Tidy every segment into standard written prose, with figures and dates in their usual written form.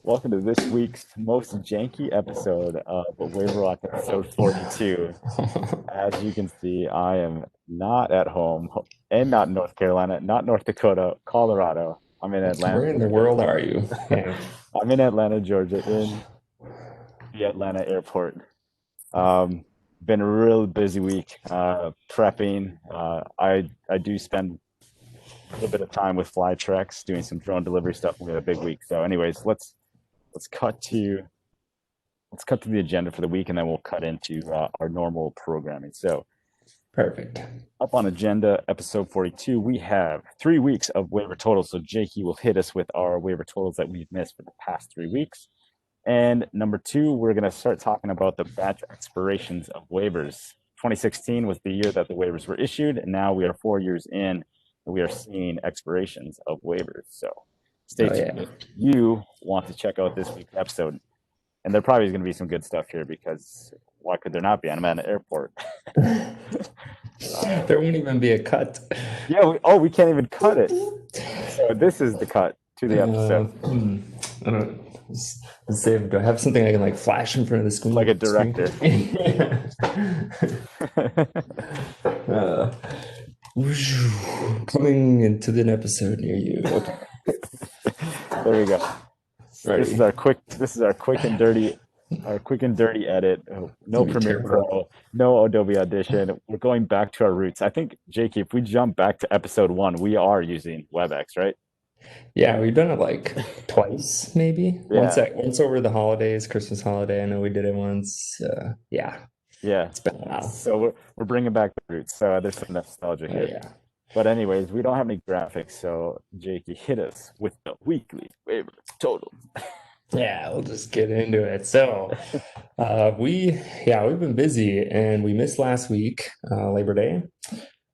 Welcome to this week's most janky episode of Waiver, episode 42. As you can see, I am not at home and not in North Carolina, not North Dakota, Colorado. I'm in Atlanta, Where in the Georgia. world are you? Yeah. I'm in Atlanta, Georgia, in the Atlanta airport. Um, Been a real busy week prepping. I do spend a little bit of time with Flytrex doing some drone delivery stuff. We had a big week. So, anyways, let's cut to the agenda for the week, and then we'll cut into our normal programming. So, Perfect. up on agenda, episode 42, we have 3 weeks of waiver totals. So, Jakey will hit us with our waiver totals that we've missed for the past 3 weeks. And number two, we're going to start talking about the batch expirations of waivers. 2016 was the year that the waivers were issued, and now we are 4 years in, and we are seeing expirations of waivers. So, stay Oh tuned yeah. if you want to check out this week's episode. And there probably is going to be some good stuff here because why could there not be? I'm at an airport. There won't even be a cut. Yeah. We can't even cut it. So this is the cut to the episode, I don't let's see. Do I have something I can like flash in front of the screen? like a director. uh, Coming into an episode near you. Okay. There we go. Ready. This is our quick and dirty edit. No Premiere Pro, no Adobe Audition. We're going back to our roots. I think, Jakey, if we jump back to episode 1, we are using WebEx, right? Yeah, we've done it like twice, maybe. Yeah. Once over the holidays, Christmas holiday. I know we did it once. Yeah, Yeah. it's been a while. So we're bringing back the roots. So there's some nostalgia Oh here. yeah. But anyways, we don't have any graphics, so Jakey, hit us with the weekly waiver total. Yeah, we'll just get into it. So, we've been busy and we missed last week, Labor Day,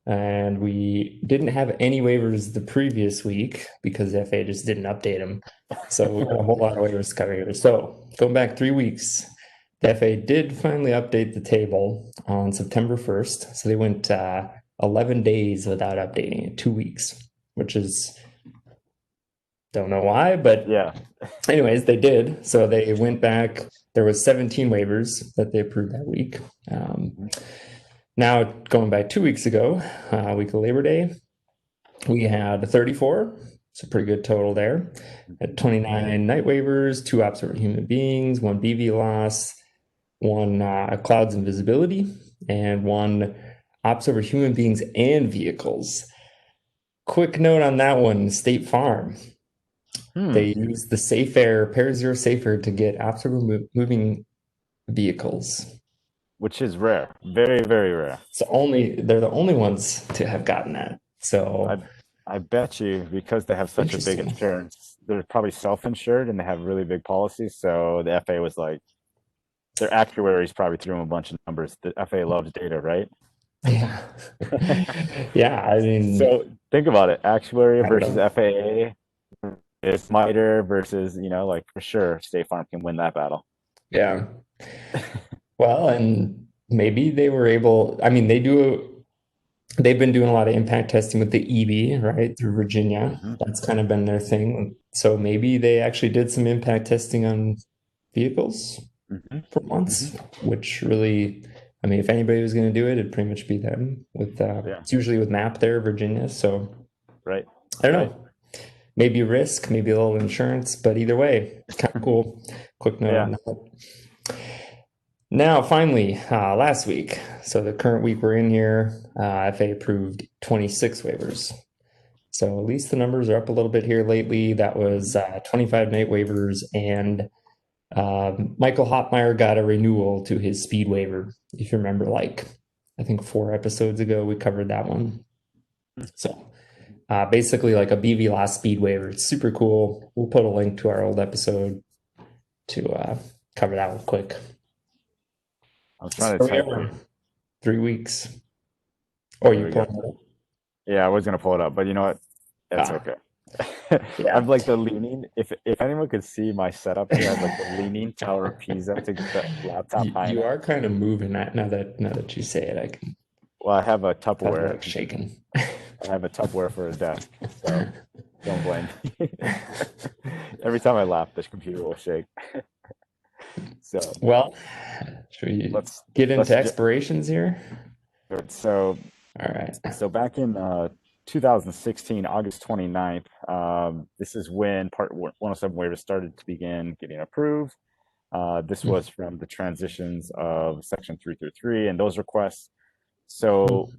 and we didn't have any waivers the previous week because the FA just didn't update them. So we got a whole lot of waivers to cover here. So going back 3 weeks, the FA did finally update the table on September 1st. So they went 11 days without updating it, 2 weeks, which is don't know why, but Yeah. anyways, they did. So they went back. There was 17 waivers that they approved that week. Now going back 2 weeks ago, week of Labor Day, we had 34. It's a pretty good total there. At 29 night waivers, 2 ops over human beings, 1 BV loss, 1 clouds invisibility, and 1 ops over human beings and vehicles. Quick note on that one, State Farm. They use the Safe Air, Pair Zero Safe Air to get ops over moving vehicles. Which is rare. Very, very rare. They're the only ones to have gotten that. So I bet you because they have such a big insurance, they're probably self-insured and they have really big policies. So the FA was like, their actuaries probably threw them a bunch of numbers. The FA loves data, right? yeah. Yeah, I mean, So think about it. Actuary I don't versus know. FAA. It's MITRE versus, like for sure, State Farm can win that battle. Yeah. Well, and maybe they were able, I mean, they've been doing a lot of impact testing with the EB, right, through Virginia. That's kind of been their thing. So maybe they actually did some impact testing on vehicles for months, which really, I mean, if anybody was going to do it, it'd pretty much be them with, it's usually with MAP there, Virginia. So Right. I don't know. Maybe risk, maybe a little insurance, but either way, kind of cool. Quick note on that. Now, finally, last week, so the current week we're in here, FA approved 26 waivers. So at least the numbers are up a little bit here lately. That was 25 night waivers, and Michael Hopmeyer got a renewal to his speed waiver. If you remember, like, I think 4 episodes ago, we covered that one. So basically like a BV last speed waiver. It's super cool. We'll put a link to our old episode to cover that one quick. I'm trying to type. 3 weeks. Oh, you pulled it up? Yeah, I was gonna pull it up, but you know what? That's okay. Yeah. I'm like the leaning. If anyone could see my setup here, I have like the leaning Tower of Pisa to get the laptop high. You are kind of moving that now that you say it. I can. Well, I have a Tupperware. Like shaking. I have a Tupperware for a desk. So Don't blame me. Every time I laugh, the computer will shake. So Well, should we let's get into let's expirations here? so All right. so back in 2016, August 29th, this is when Part 107 waivers started to begin getting approved. This was from the transitions of Section 333 and those requests. So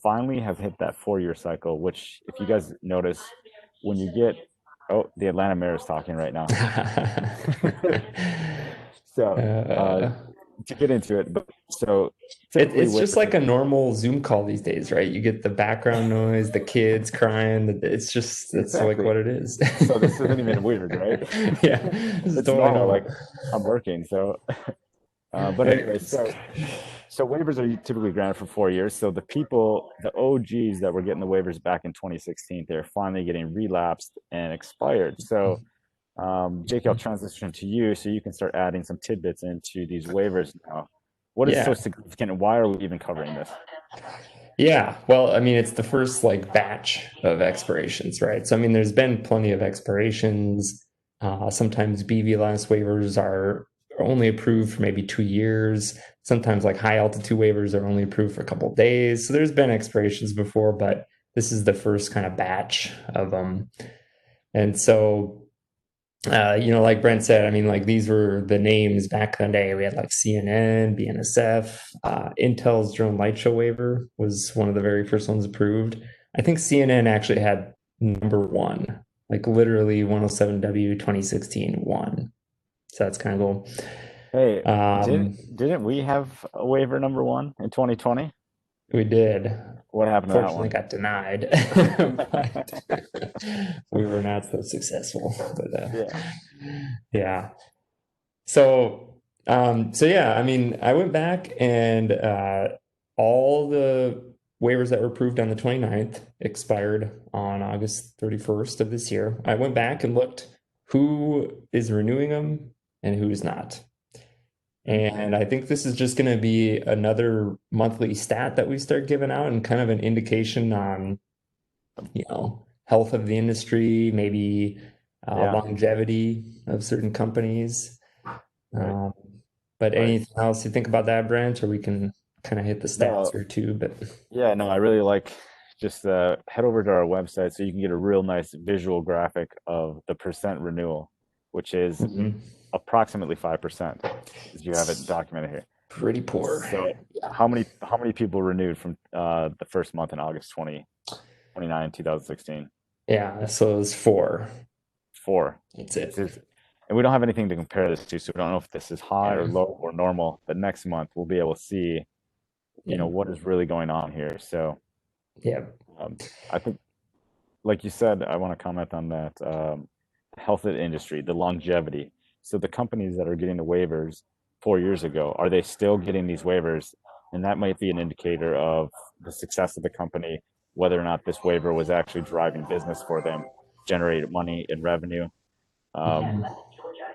finally have hit that 4-year cycle, which if you guys notice, when you get, oh, the Atlanta mayor is talking right now. So Uh, to get into it, but so typically it's just waivers like are a normal Zoom call these days, right? You get the background noise, the kids crying. It's just, it's like exactly. what it is. So this isn't even weird, right? Yeah, this is It's totally normal. Like normal. I'm working, so but anyway, Anyways, so waivers are typically granted for 4 years. So the people, the OGs that were getting the waivers back in 2016, they're finally getting relapsed and expired. So Jake, I'll transition to you so you can start adding some tidbits into these waivers now. What is so yeah. significant and why are we even covering this? Yeah, well, I mean, it's the first like batch of expirations, right? So, I mean, there's been plenty of expirations. Sometimes BVLS waivers are only approved for maybe 2 years. Sometimes like high altitude waivers are only approved for a couple of days. So there's been expirations before, but this is the first kind of batch of them. And so like Brent said, I mean, like these were the names back in the day. We had like CNN, BNSF, Intel's drone light show waiver was one of the very first ones approved. I think CNN actually had number one, like literally 107W 2016 one. So that's kind of cool. Hey, didn't Um, didn't we have a waiver number one in 2020? we did. What happened to that Fortunately, one? got denied, but we were not so successful. But Yeah. yeah. So yeah, I mean, I went back and all the waivers that were approved on the 29th expired on August 31st of this year. I went back and looked who is renewing them and who's not. Mhm. And I think this is just going to be another monthly stat that we start giving out and kind of an indication on, health of the industry, maybe Yeah. longevity of certain companies. Right. Um, but Right. anything else you think about that, Brent, or we can kind of hit the stats No, here too? But yeah, no, I really like just head over to our website so you can get a real nice visual graphic of the percent renewal, which is mhm. approximately 5%, as you have it It's documented here. pretty poor. So Yeah. how many people renewed from the first month in August 2016? Yeah. So it's four. Four. That's This it. is, and we don't have anything to compare this to, so we don't know if this is high or Yeah. low or normal. But next month we'll be able to see, Yeah. what is really going on here. So Yeah. I think, like you said, I want to comment on that. Health of the industry, the longevity. So the companies that are getting the waivers 4 years ago, are they still getting these waivers? And that might be an indicator of the success of the company, whether or not this waiver was actually driving business for them, generated money and revenue. Um, Mhm.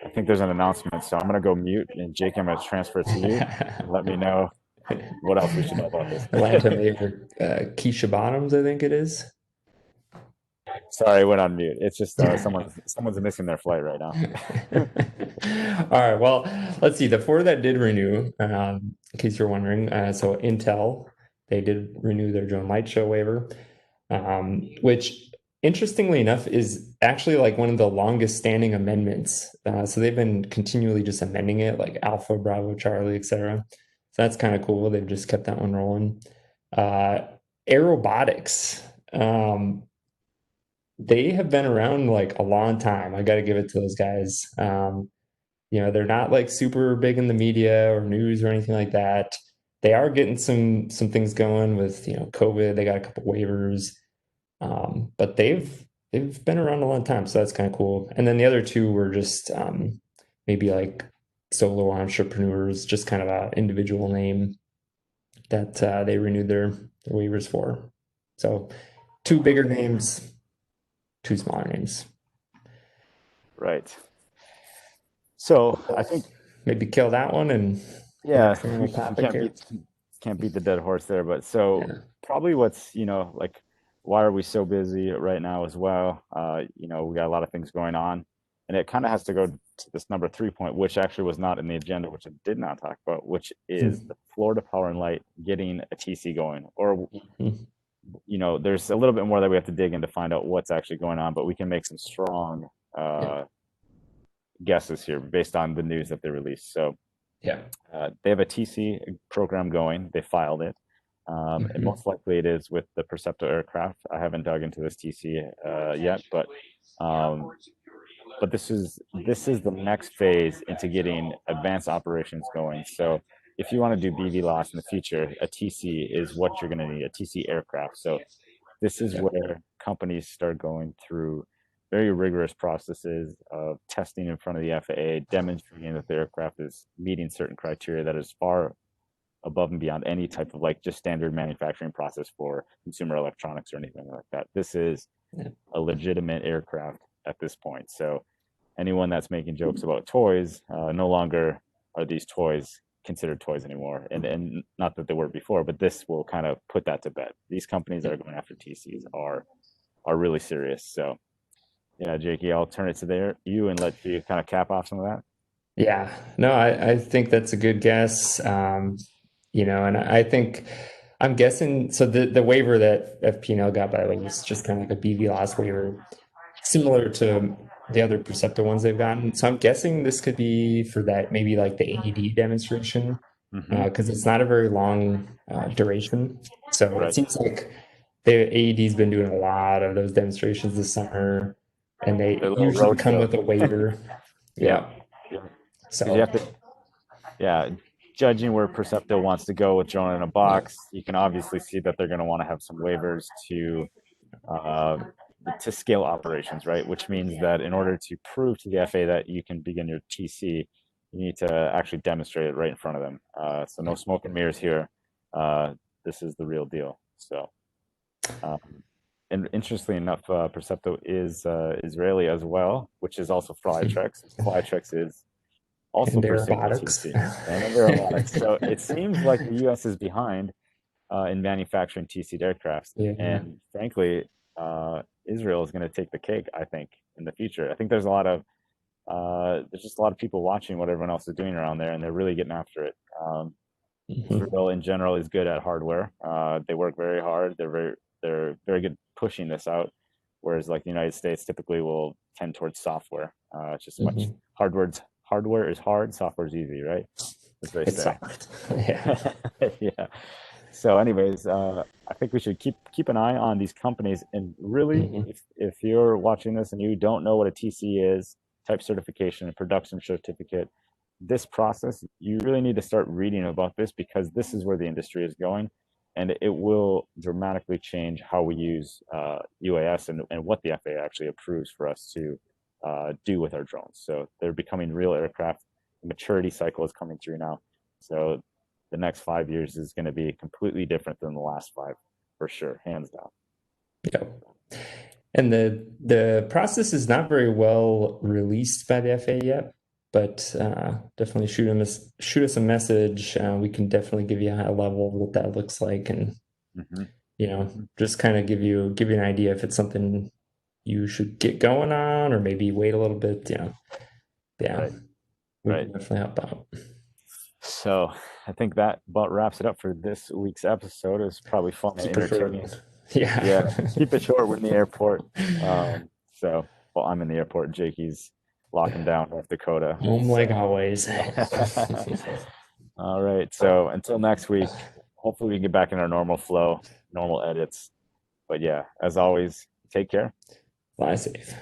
I think there's an announcement, so I'm gonna go mute, and Jake, I'm gonna transfer to you and let me know what else we should know about this. Atlanta Mayor Keisha Bottoms, I think it is. Sorry, I went on mute. It's just someone's missing their flight right now. All right. Well, let's see. The four that did renew, in case you're wondering, so Intel, they did renew their drone light show waiver, which interestingly enough is actually like one of the longest standing amendments. So they've been continually just amending it, like Alpha, Bravo, Charlie, etc. So that's kind of cool. They've just kept that one rolling. Uh, Aerobotics. They have been around like a long time. I got to give it to those guys. They're not like super big in the media or news or anything like that. They are getting some things going with COVID. They got a couple waivers, but they've been around a long time, so that's kind of cool. And then the other two were just maybe like solo entrepreneurs, just kind of a individual name that they renewed their waivers for. So two bigger names, two smaller names. Right. So I think, Maybe kill that one and hit our yeah, final we topic can't here. beat the dead horse there, but so Yeah. probably what's like why are we so busy right now as well? We got a lot of things going on, and it kind of has to go to this number 3 point, which actually was not in the agenda, which I did not talk about, which is the Florida Power and Light getting a TC going. Or, there's a little bit more that we have to dig in to find out what's actually going on, but we can make some strong Yeah. guesses here based on the news that they released. So Yeah. they have a TC program going. They filed it. And most likely it is with the Percepto aircraft. I haven't dug into this TC yet, but this is the next phase into getting advanced operations going. So if you want to do BV loss in the future, a TC is what you're going to need, a TC aircraft. So this is where companies start going through very rigorous processes of testing in front of the FAA, demonstrating that the aircraft is meeting certain criteria that is far above and beyond any type of like just standard manufacturing process for consumer electronics or anything like that. This is a legitimate aircraft at this point. So anyone that's making jokes about toys, no longer are these toys considered toys anymore. And not that they were before, but this will kind of put that to bed. These companies that are going after TCs are really serious. So yeah, Jakey, I'll turn it to you and let you kind of cap off some of that. Yeah, no, I think that's a good guess. And I think I'm guessing so the waiver that FP&L got, by the way, was just kind of like a BV loss waiver, similar to the other Perceptor ones they've gotten. So I'm guessing this could be for that, maybe like the AED demonstration, because it's not a very long duration. So it Right. seems like the AED's been doing a lot of those demonstrations this summer, and The they little usually road come show. with a waiver. Yep. Yeah. Because you So have to, yeah, judging where Percepto wants to go with drone in a yeah. box, you can obviously see that they're going to want to have some waivers uh, to scale operations, right? Which means that in order to prove to the FAA that you can begin your TC, you need to actually demonstrate it right in front of them. So no smoke and mirrors here. This is the real deal. So, um, and interestingly enough, Percepto is Israeli as well, which is also Flytrex. Flytrex is also And pursuing a aerobautics. TC and in aeronautics. So it seems like the U.S. is behind in manufacturing TC aircraft, Yeah. and frankly, Israel is going to take the cake. I think in the future. I think there's just a lot of people watching what everyone else is doing around there, and they're really getting after it. Israel in general is good at hardware. They work very hard. They're very good pushing this out. Whereas like the United States typically will tend towards software. It's just much hardware is hard, software is easy, right? As they It's say. soft. Yeah. Yeah. So, anyways, I think we should keep an eye on these companies. And really, if you're watching this and you don't know what a TC is, type certification and production certificate, this process, you really need to start reading about this because this is where the industry is going, and it will dramatically change how we use UAS and what the FAA actually approves for us to do with our drones. So they're becoming real aircraft. The maturity cycle is coming through now. So the next 5 years is going to be completely different than the last five, for sure, hands down. Yeah. And the process is not very well released by the FAA yet, but definitely shoot us a message. We can definitely give you a high level of what that looks like, and just kind of give you an idea if it's something you should get going on, or maybe wait a little bit. Yeah, Right. we Right. can definitely help out. So I think that about wraps it up for this week's episode. It was probably fun and Super entertaining. short. Yeah. Yeah, keep it short. We're in the airport. Well, I'm in the airport. Jakey's locking down North Dakota. Home like always. All right. So until next week, hopefully we can get back in our normal flow, normal edits. But yeah, as always, take care. Fly safe.